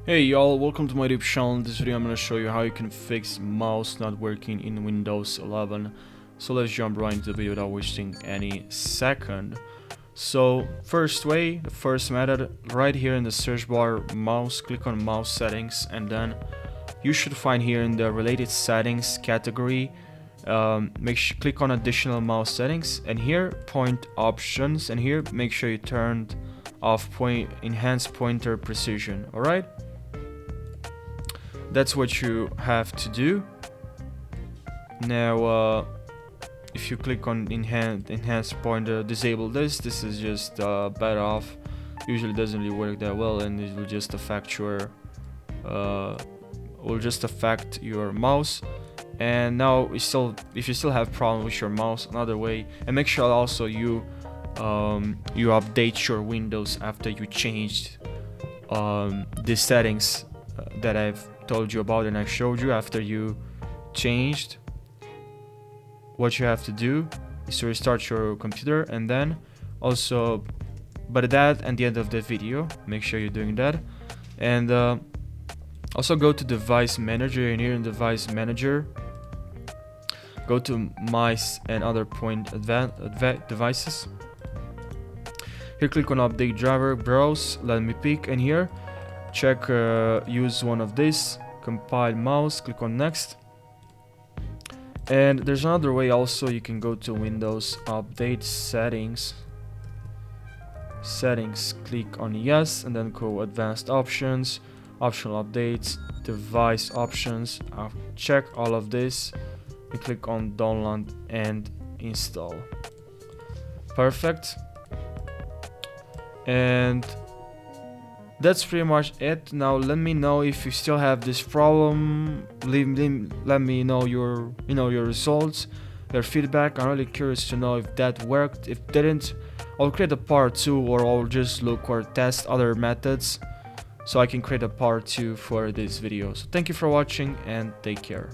Hey y'all, welcome to my YouTube channel. In this video I'm going to show you how you can fix mouse not working in Windows 11. So let's jump right into the video without wasting any second. So first way, the first method, right here in the search bar, mouse, click on mouse settings, and then you should find here in the related settings category, click on additional mouse settings, and here point options, and here make sure you turned off enhanced pointer precision. Alright, that's what you have to do. Now if you click on enhanced pointer, disable this is just better off. Usually doesn't really work that well, and it will just affect your mouse. And now if you still have problem with your mouse, another way, and make sure also you update your Windows after you changed the settings that I've told you about and I showed you. After you changed, what you have to do is to restart your computer, and then also, but that at the end of the video, make sure you're doing that. And also go to device manager, and here in device manager go to mice and other devices. Here click on update driver, browse, let me pick, and here check use one of these, compile mouse, click on next. And there's another way also. You can go to Windows update settings, click on yes, and then go advanced options, optional updates, device options, check all of this, you click on download and install. Perfect. And that's pretty much it. Now let me know if you still have this problem. Let me know your results, your feedback. I'm really curious to know if that worked. If didn't, I'll create a part 2, or I'll just look or test other methods so I can create a part 2 for this video. So thank you for watching and take care.